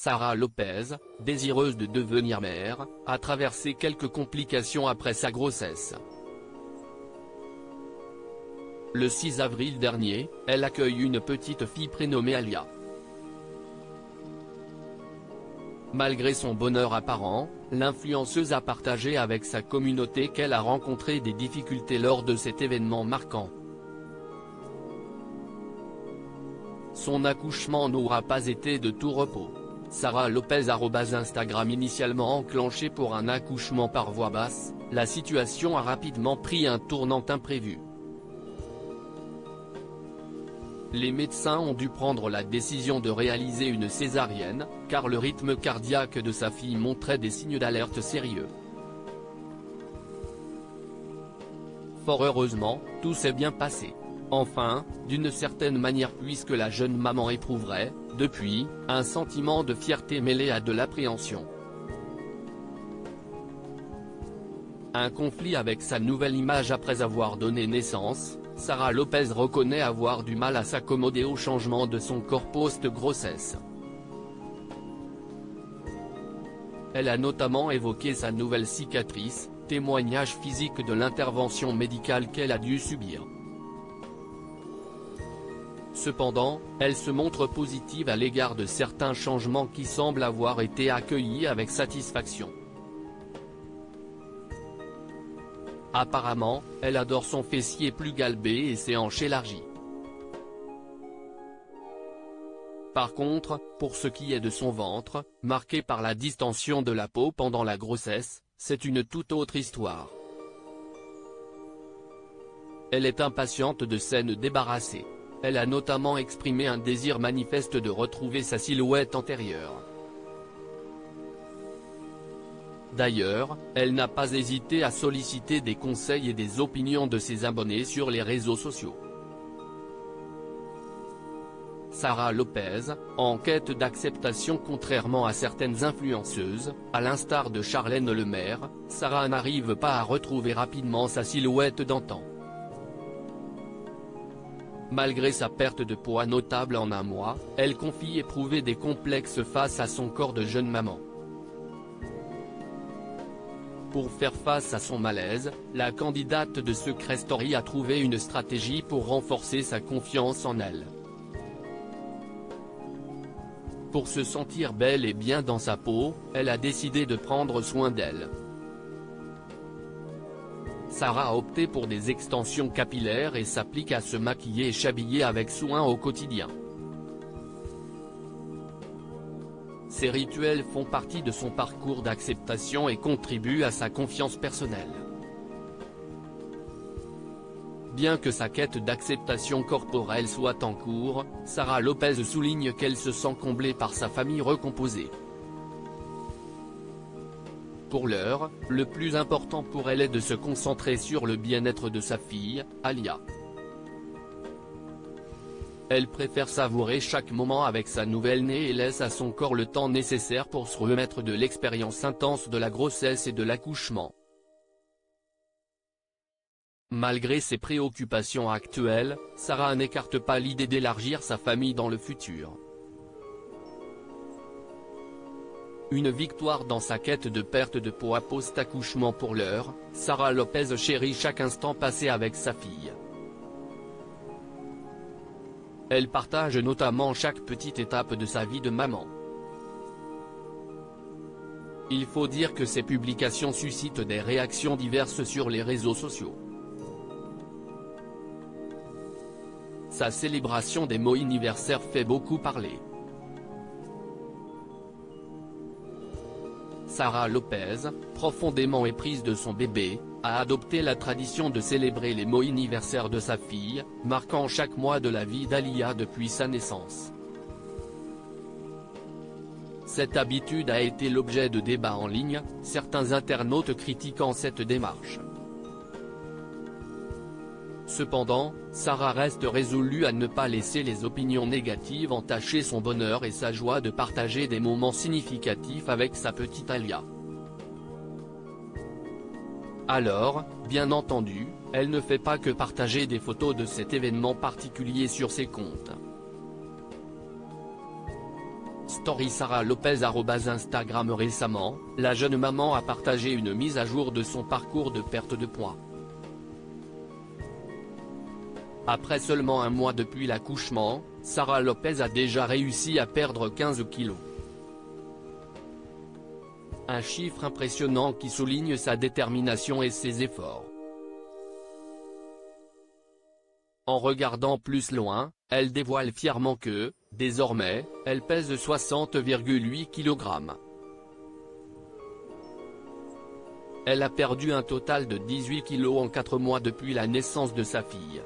Sara Lopez, désireuse de devenir mère, a traversé quelques complications après sa grossesse. Le 6 avril dernier, elle accueille une petite fille prénommée Alia. Malgré son bonheur apparent, l'influenceuse a partagé avec sa communauté qu'elle a rencontré des difficultés lors de cet événement marquant. Son accouchement n'aura pas été de tout repos. Sara Lopez @Instagram Initialement enclenché pour un accouchement par voie basse, la situation a rapidement pris un tournant imprévu. Les médecins ont dû prendre la décision de réaliser une césarienne, car le rythme cardiaque de sa fille montrait des signes d'alerte sérieux. Fort heureusement, tout s'est bien passé. Enfin, d'une certaine manière puisque la jeune maman éprouverait, depuis, un sentiment de fierté mêlé à de l'appréhension. Un conflit avec sa nouvelle image après avoir donné naissance, Sara Lopez reconnaît avoir du mal à s'accommoder au changement de son corps post-grossesse. Elle a notamment évoqué sa nouvelle cicatrice, témoignage physique de l'intervention médicale qu'elle a dû subir. Cependant, elle se montre positive à l'égard de certains changements qui semblent avoir été accueillis avec satisfaction. Apparemment, elle adore son fessier plus galbé et ses hanches élargies. Par contre, pour ce qui est de son ventre, marqué par la distension de la peau pendant la grossesse, c'est une toute autre histoire. Elle est impatiente de s'en débarrasser. Elle a notamment exprimé un désir manifeste de retrouver sa silhouette antérieure. D'ailleurs, elle n'a pas hésité à solliciter des conseils et des opinions de ses abonnés sur les réseaux sociaux. Sara Lopez, en quête d'acceptation contrairement à certaines influenceuses, à l'instar de Charlène Lemaire, Sara n'arrive pas à retrouver rapidement sa silhouette d'antan. Malgré sa perte de poids notable en un mois, elle confie éprouver des complexes face à son corps de jeune maman. Pour faire face à son malaise, la candidate de Secret Story a trouvé une stratégie pour renforcer sa confiance en elle. Pour se sentir belle et bien dans sa peau, elle a décidé de prendre soin d'elle. Sara a opté pour des extensions capillaires et s'applique à se maquiller et s'habiller avec soin au quotidien. Ces rituels font partie de son parcours d'acceptation et contribuent à sa confiance personnelle. Bien que sa quête d'acceptation corporelle soit en cours, Sara Lopez souligne qu'elle se sent comblée par sa famille recomposée. Pour l'heure, le plus important pour elle est de se concentrer sur le bien-être de sa fille, Alia. Elle préfère savourer chaque moment avec sa nouvelle-née et laisse à son corps le temps nécessaire pour se remettre de l'expérience intense de la grossesse et de l'accouchement. Malgré ses préoccupations actuelles, Sara n'écarte pas l'idée d'élargir sa famille dans le futur. Une victoire dans sa quête de perte de poids post-accouchement. Pour l'heure, Sara Lopez chérit chaque instant passé avec sa fille. Elle partage notamment chaque petite étape de sa vie de maman. Il faut dire que ces publications suscitent des réactions diverses sur les réseaux sociaux. Sa célébration des mots anniversaires fait beaucoup parler. Sara Lopez, profondément éprise de son bébé, a adopté la tradition de célébrer les mots anniversaires de sa fille, marquant chaque mois de la vie d'Alia depuis sa naissance. Cette habitude a été l'objet de débats en ligne, certains internautes critiquant cette démarche. Cependant, Sara reste résolue à ne pas laisser les opinions négatives entacher son bonheur et sa joie de partager des moments significatifs avec sa petite Alia. Alors, bien entendu, elle ne fait pas que partager des photos de cet événement particulier sur ses comptes. story Sara Lopez @Instagram. Récemment, la jeune maman a partagé une mise à jour de son parcours de perte de poids. Après seulement un mois depuis l'accouchement, Sara Lopez a déjà réussi à perdre 15 kilos. Un chiffre impressionnant qui souligne sa détermination et ses efforts. En regardant plus loin, elle dévoile fièrement que, désormais, elle pèse 60,8 kg. Elle a perdu un total de 18 kg en 4 mois depuis la naissance de sa fille.